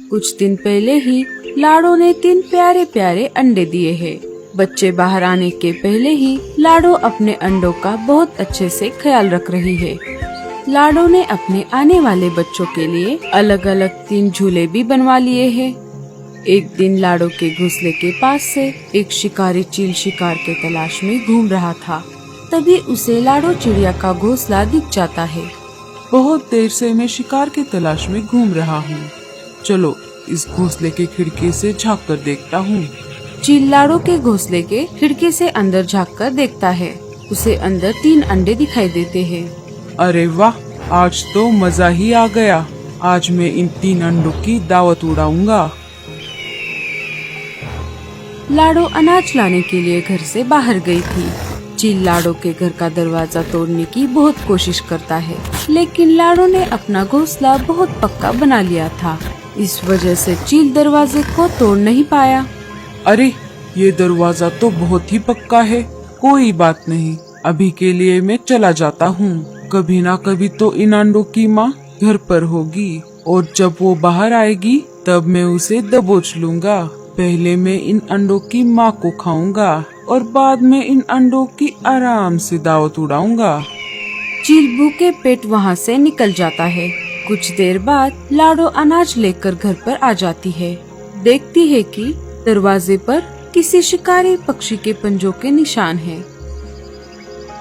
कुछ दिन पहले ही लाडो ने 3 प्यारे प्यारे अंडे दिए हैं। बच्चे बाहर आने के पहले ही लाडो अपने अंडों का बहुत अच्छे से ख्याल रख रही है। लाडो ने अपने आने वाले बच्चों के लिए अलग अलग 3 झूले भी बनवा लिए हैं। एक दिन लाडो के घोंसले के पास से एक शिकारी चील शिकार के तलाश में घूम रहा था। तभी उसे लाडो चिड़िया का घोंसला दिख जाता है। बहुत देर से मैं शिकार की तलाश में घूम रहा हूँ। चलो इस घोंसले के खिड़की से झांक कर देखता हूँ। चील लाडो के घोंसले के खिड़की से अंदर झांक कर देखता है। उसे अंदर 3 अंडे दिखाई देते हैं। अरे वाह, आज तो मजा ही आ गया। आज मैं इन 3 अंडों की दावत उड़ाऊंगा। लाडो अनाज लाने के लिए घर से बाहर गई थी। चील लाडो के घर का दरवाजा तोड़ने की बहुत कोशिश करता है, लेकिन लाडो ने अपना घोंसला बहुत पक्का बना लिया था। इस वजह से चील दरवाजे को तोड़ नहीं पाया। अरे ये दरवाजा तो बहुत ही पक्का है। कोई बात नहीं, अभी के लिए मैं चला जाता हूँ। कभी ना कभी तो इन अंडों की माँ घर पर होगी और जब वो बाहर आएगी तब मैं उसे दबोच लूंगा। पहले मैं इन अंडों की माँ को खाऊंगा और बाद में इन अंडों की आराम से दावत उड़ाऊंगा। चील भूखे पेट वहाँ से निकल जाता है। कुछ देर बाद लाडो अनाज लेकर घर पर आ जाती है। देखती है कि दरवाजे पर किसी शिकारी पक्षी के पंजों के निशान हैं।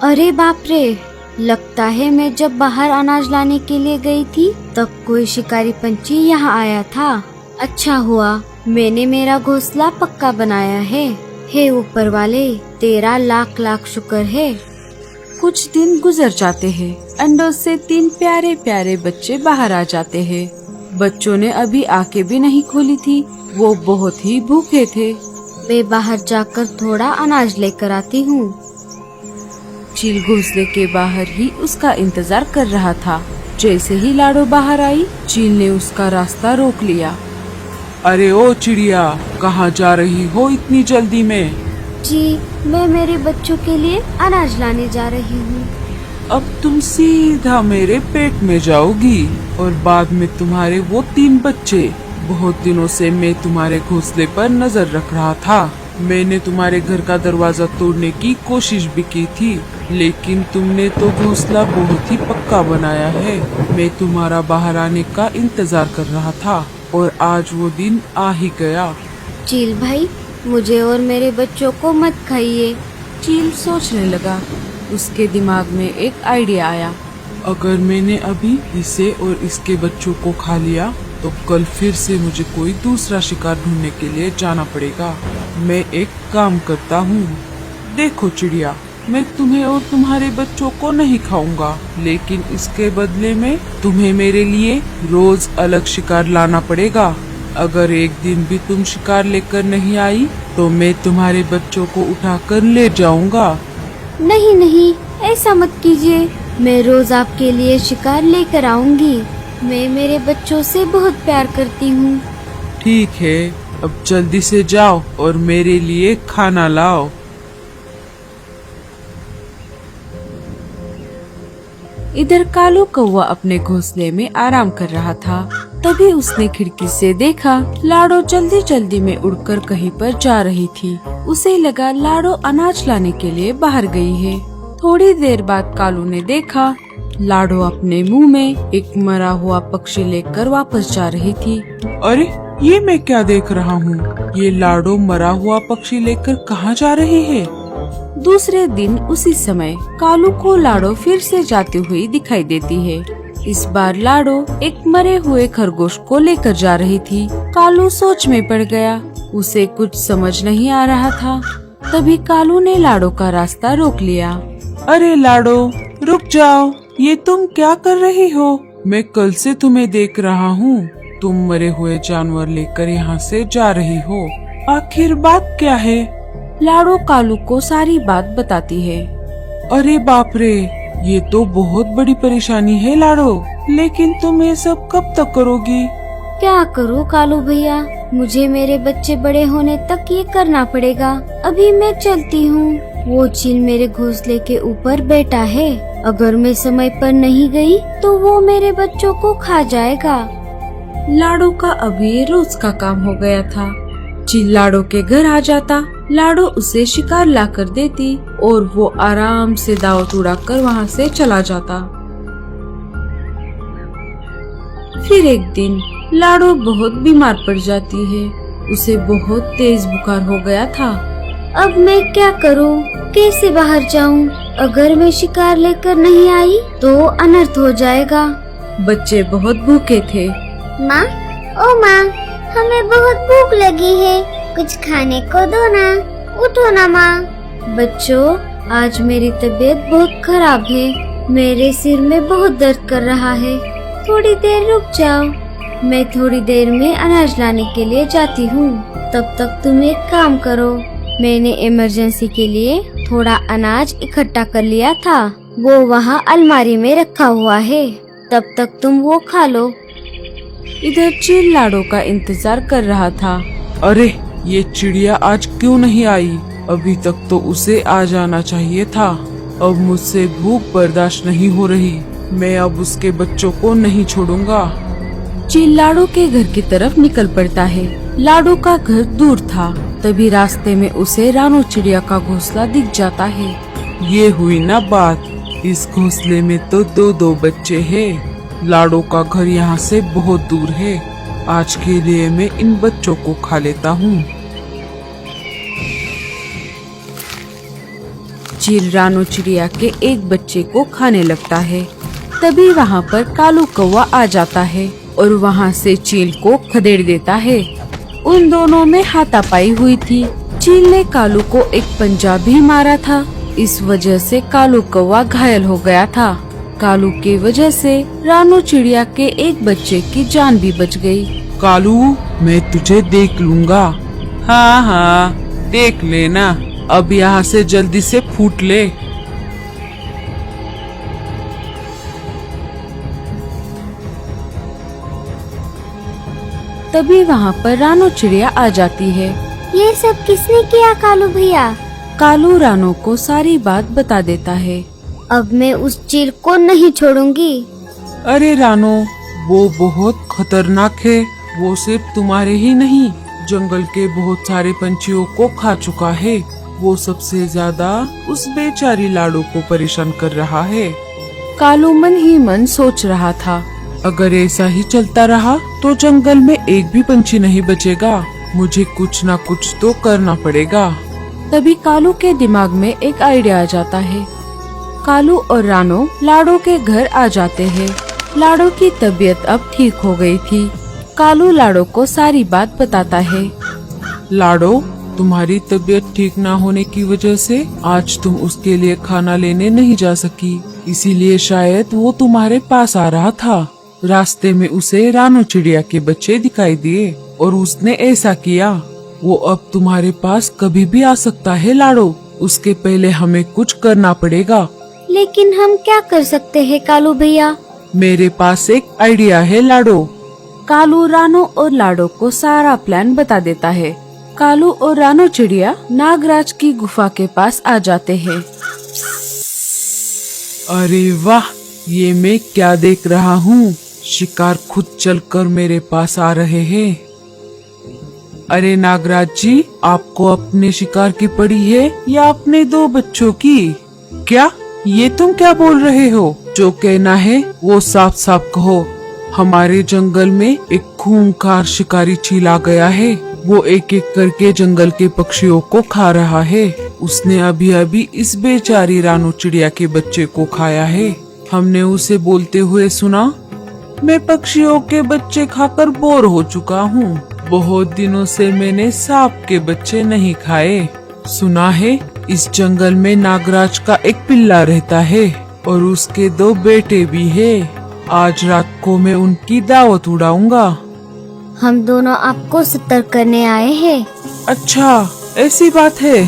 अरे बाप रे, लगता है मैं जब बाहर अनाज लाने के लिए गई थी तब कोई शिकारी पंछी यहाँ आया था। अच्छा हुआ मैंने मेरा घोंसला पक्का बनाया है। हे ऊपर वाले, तेरा लाख लाख शुक्र है। कुछ दिन गुजर जाते हैं। अंडों से 3 प्यारे प्यारे बच्चे बाहर आ जाते हैं। बच्चों ने अभी आंखें भी नहीं खोली थी। वो बहुत ही भूखे थे। मैं बाहर जाकर थोड़ा अनाज लेकर आती हूँ। चील घोंसले के बाहर ही उसका इंतजार कर रहा था। जैसे ही लाडो बाहर आई, चील ने उसका रास्ता रोक लिया। अरे ओ चिड़िया, कहाँ जा रही हो इतनी जल्दी में? जी, मैं मेरे बच्चों के लिए अनाज लाने जा रही हूँ। अब तुम सीधा मेरे पेट में जाओगी और बाद में तुम्हारे वो 3 बच्चे। बहुत दिनों से मैं तुम्हारे घोंसले पर नजर रख रहा था। मैंने तुम्हारे घर का दरवाजा तोड़ने की कोशिश भी की थी, लेकिन तुमने तो घोंसला बहुत ही पक्का बनाया है। मैं तुम्हारा बाहर आने का इंतजार कर रहा था और आज वो दिन आ ही गया। चील भाई, मुझे और मेरे बच्चों को मत खाइए। चील सोचने लगा। उसके दिमाग में एक आइडिया आया। अगर मैंने अभी इसे और इसके बच्चों को खा लिया तो कल फिर से मुझे कोई दूसरा शिकार ढूंढने के लिए जाना पड़ेगा। मैं एक काम करता हूँ। देखो चिड़िया, मैं तुम्हें और तुम्हारे बच्चों को नहीं खाऊंगा, लेकिन इसके बदले में तुम्हें मेरे लिए रोज अलग शिकार लाना पड़ेगा। अगर एक दिन भी तुम शिकार लेकर नहीं आई तो मैं तुम्हारे बच्चों को उठाकर ले जाऊंगा। नहीं नहीं, ऐसा मत कीजिए। मैं रोज आपके लिए शिकार लेकर आऊंगी। मैं मेरे बच्चों से बहुत प्यार करती हूँ। ठीक है, अब जल्दी से जाओ और मेरे लिए खाना लाओ। इधर कालू कौवा अपने घोंसले में आराम कर रहा था। तभी उसने खिड़की से देखा लाडो जल्दी जल्दी में उड़कर कहीं पर जा रही थी। उसे लगा लाडो अनाज लाने के लिए बाहर गई है। थोड़ी देर बाद कालू ने देखा लाडो अपने मुंह में एक मरा हुआ पक्षी लेकर वापस जा रही थी। अरे ये मैं क्या देख रहा हूँ? ये लाडो मरा हुआ पक्षी लेकर कहाँ जा रही है? दूसरे दिन उसी समय कालू को लाडो फिर से जाती हुई दिखाई देती है। इस बार लाडो एक मरे हुए खरगोश को लेकर जा रही थी। कालू सोच में पड़ गया। उसे कुछ समझ नहीं आ रहा था। तभी कालू ने लाडो का रास्ता रोक लिया। अरे लाडो, रुक जाओ। ये तुम क्या कर रही हो? मैं कल से तुम्हें देख रहा हूँ। तुम मरे हुए जानवर लेकर यहाँ से जा रही हो। आखिर बात क्या है? लाडो कालू को सारी बात बताती है। अरे बाप रे, ये तो बहुत बड़ी परेशानी है लाडो। लेकिन तुम ये सब कब तक करोगी? क्या करूँ कालू भैया, मुझे मेरे बच्चे बड़े होने तक ये करना पड़ेगा। अभी मैं चलती हूँ। वो चील मेरे घोंसले के ऊपर बैठा है। अगर मैं समय पर नहीं गई तो वो मेरे बच्चों को खा जाएगा। लाडो का अब ये रोज का काम हो गया था। चील लाडो के घर आ जाता, लाडो उसे शिकार लाकर देती और वो आराम से दावत उड़ाकर वहाँ से चला जाता। फिर एक दिन लाडो बहुत बीमार पड़ जाती है। उसे बहुत तेज बुखार हो गया था। अब मैं क्या करूं? कैसे बाहर जाऊं? अगर मैं शिकार लेकर नहीं आई तो अनर्थ हो जाएगा। बच्चे बहुत भूखे थे। माँ, ओ माँ, हमें बहुत भूख लगी है, कुछ खाने को दो ना। उठो ना माँ। बच्चों, आज मेरी तबीयत बहुत खराब है। मेरे सिर में बहुत दर्द कर रहा है। थोड़ी देर रुक जाओ, मैं थोड़ी देर में अनाज लाने के लिए जाती हूँ। तब तक तुम एक काम करो, मैंने इमरजेंसी के लिए थोड़ा अनाज इकट्ठा कर लिया था, वो वहाँ अलमारी में रखा हुआ है। तब तक तुम वो खा लो। इधर चील लाडो का इंतजार कर रहा था। अरे, ये चिड़िया आज क्यों नहीं आई? अभी तक तो उसे आ जाना चाहिए था। अब मुझसे भूख बर्दाश्त नहीं हो रही। मैं अब उसके बच्चों को नहीं छोड़ूंगा। चील लाडो के घर की तरफ निकल पड़ता है। लाडो का घर दूर था। तभी रास्ते में उसे रानो चिड़िया का घोंसला दिख जाता है। ये हुई ना बात। इस घोंसले में तो दो बच्चे हैं। लाडो का घर यहाँ से बहुत दूर है। आज के लिए मैं इन बच्चों को खा लेता हूँ। चील रानो चिड़िया के एक बच्चे को खाने लगता है। तभी वहाँ पर कालू कौवा आ जाता है और वहाँ से चील को खदेड़ देता है। उन दोनों में हाथापाई हुई थी। चील ने कालू को एक पंजा भी मारा था। इस वजह से कालू कौवा घायल हो गया था। कालू की वजह से रानो चिड़िया के एक बच्चे की जान भी बच गई। कालू, मैं तुझे देख लूंगा। हाँ हाँ, देख लेना। अब यहाँ से जल्दी से फूट ले। तभी वहाँ पर रानो चिड़िया आ जाती है। ये सब किसने किया कालू भैया? कालू रानो को सारी बात बता देता है। अब मैं उस चील को नहीं छोड़ूंगी। अरे रानो, वो बहुत खतरनाक है। वो सिर्फ तुम्हारे ही नहीं, जंगल के बहुत सारे पंछियों को खा चुका है। वो सबसे ज्यादा उस बेचारी लाडो को परेशान कर रहा है। कालू मन ही मन सोच रहा था, अगर ऐसा ही चलता रहा तो जंगल में एक भी पंछी नहीं बचेगा। मुझे कुछ ना कुछ तो करना पड़ेगा। तभी कालू के दिमाग में एक आइडिया आ जाता है। कालू और रानो लाडो के घर आ जाते हैं। लाडो की तबीयत अब ठीक हो गई थी। कालू लाडो को सारी बात बताता है। लाडो, तुम्हारी तबीयत ठीक ना होने की वजह से आज तुम उसके लिए खाना लेने नहीं जा सकी, इसीलिए शायद वो तुम्हारे पास आ रहा था। रास्ते में उसे रानो चिड़िया के बच्चे दिखाई दिए और उसने ऐसा किया। वो अब तुम्हारे पास कभी भी आ सकता है लाडो। उसके पहले हमें कुछ करना पड़ेगा। लेकिन हम क्या कर सकते हैं कालू भैया? मेरे पास एक आइडिया है लाडो। कालू रानो और लाडो को सारा प्लान बता देता है। कालू और रानो चिड़िया नागराज की गुफा के पास आ जाते हैं। अरे वाह, ये मैं क्या देख रहा हूँ? शिकार खुद चलकर मेरे पास आ रहे हैं। अरे नागराज जी, आपको अपने शिकार की पड़ी है या अपने दो बच्चों की? क्या ये तुम क्या बोल रहे हो? जो कहना है वो साफ साफ कहो। हमारे जंगल में एक खूंखार शिकारी चील आ गया है। वो एक एक करके जंगल के पक्षियों को खा रहा है। उसने अभी अभी इस बेचारी रानो चिड़िया के बच्चे को खाया है। हमने उसे बोलते हुए सुना, मैं पक्षियों के बच्चे खाकर बोर हो चुका हूँ। बहुत दिनों से मैंने सांप के बच्चे नहीं खाए। सुना है इस जंगल में नागराज का एक पिल्ला रहता है और उसके दो बेटे भी हैं। आज रात को मैं उनकी दावत उड़ाऊंगा। हम दोनों आपको सतर्क करने आए हैं। अच्छा, ऐसी बात है।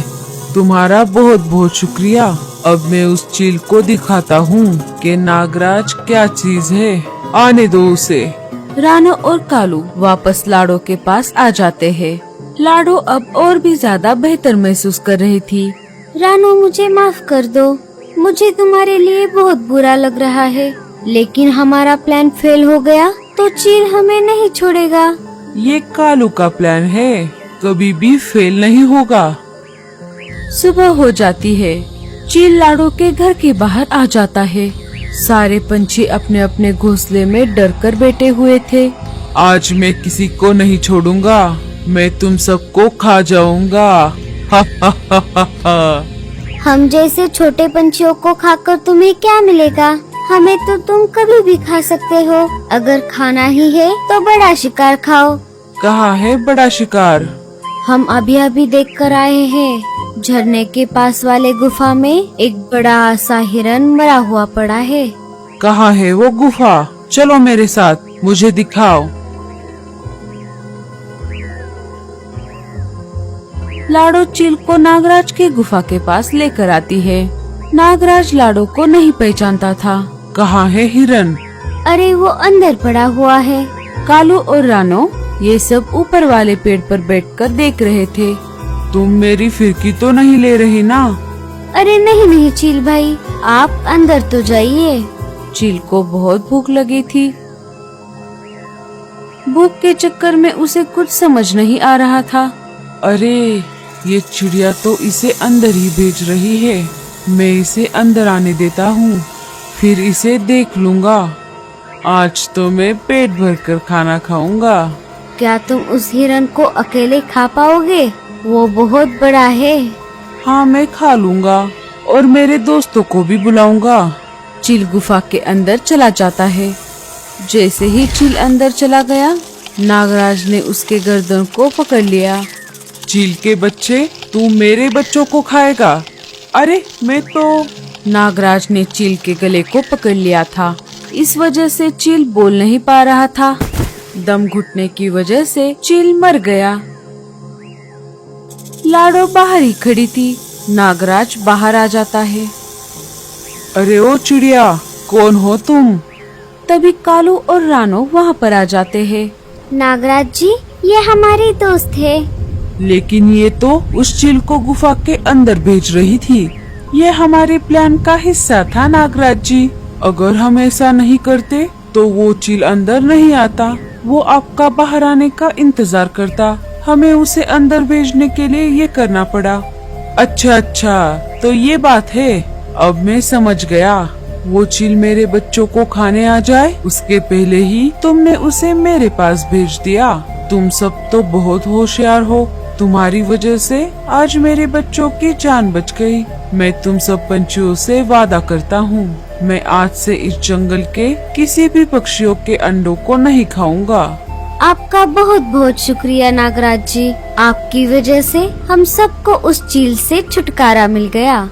तुम्हारा बहुत बहुत शुक्रिया। अब मैं उस चील को दिखाता हूँ कि नागराज क्या चीज है। आने दो उसे। रानो और कालू वापस लाडो के पास आ जाते हैं। लाडो अब और भी ज्यादा बेहतर महसूस कर रही थी। रानो, मुझे माफ कर दो। मुझे तुम्हारे लिए बहुत बुरा लग रहा है, लेकिन हमारा प्लान फेल हो गया। तो चील हमें नहीं छोड़ेगा। ये कालू का प्लान है, कभी भी फेल नहीं होगा। सुबह हो जाती है। चील लाडो के घर के बाहर आ जाता है। सारे पंछी अपने अपने घोंसले में डर कर बैठे हुए थे। आज मैं किसी को नहीं छोड़ूंगा, मैं तुम सबको खा जाऊंगा। हा हा हा हा हा। हम जैसे छोटे पंछियों को खाकर तुम्हें क्या मिलेगा? हमें तो तुम कभी भी खा सकते हो। अगर खाना ही है तो बड़ा शिकार खाओ। कहाँ है बड़ा शिकार? हम अभी अभी देख कर आए हैं। झरने के पास वाले गुफा में एक बड़ा सा हिरन मरा हुआ पड़ा है। कहाँ है वो गुफा? चलो मेरे साथ, मुझे दिखाओ। लाडो चील को नागराज के गुफा के पास लेकर आती है। नागराज लाडो को नहीं पहचानता था। कहाँ है हिरन? अरे वो अंदर पड़ा हुआ है। कालू और रानो ये सब ऊपर वाले पेड़ पर बैठकर देख रहे थे। तुम मेरी फिरकी तो नहीं ले रही ना? अरे नहीं नहीं चील भाई, आप अंदर तो जाइए। चील को बहुत भूख लगी थी। भूख के चक्कर में उसे कुछ समझ नहीं आ रहा था। अरे ये चिड़िया तो इसे अंदर ही भेज रही है। मैं इसे अंदर आने देता हूँ, फिर इसे देख लूँगा। आज तो मैं पेट भरकर खाना खाऊंगा। क्या तुम उस हिरन को अकेले खा पाओगे? वो बहुत बड़ा है। हाँ मैं खा लूँगा और मेरे दोस्तों को भी बुलाऊंगा। चील गुफा के अंदर चला जाता है। जैसे ही चील अंदर चला गया, नागराज ने उसके गर्दन को पकड़ लिया। चील के बच्चे, तू मेरे बच्चों को खाएगा? अरे मैं तो। नागराज ने चील के गले को पकड़ लिया था। इस वजह से चील बोल नहीं पा रहा था। दम घुटने की वजह से चील मर गया। लाडो बाहर ही खड़ी थी। नागराज बाहर आ जाता है। अरे ओ चिड़िया, कौन हो तुम? तभी कालू और रानो वहाँ पर आ जाते हैं। नागराज जी, ये हमारे दोस्त है। लेकिन ये तो उस चील को गुफा के अंदर भेज रही थी। ये हमारे प्लान का हिस्सा था नागराज जी। अगर हम ऐसा नहीं करते तो वो चील अंदर नहीं आता। वो आपका बाहर आने का इंतजार करता। हमें उसे अंदर भेजने के लिए ये करना पड़ा। अच्छा अच्छा, तो ये बात है। अब मैं समझ गया। वो चील मेरे बच्चों को खाने आ जाए उसके पहले ही तुमने उसे मेरे पास भेज दिया। तुम सब तो बहुत होशियार हो। तुम्हारी वजह से आज मेरे बच्चों की जान बच गई। मैं तुम सब पंछियों से वादा करता हूँ, मैं आज से इस जंगल के किसी भी पक्षियों के अंडों को नहीं खाऊंगा। आपका बहुत बहुत शुक्रिया नागराज जी। आपकी वजह से हम सबको उस चील से छुटकारा मिल गया।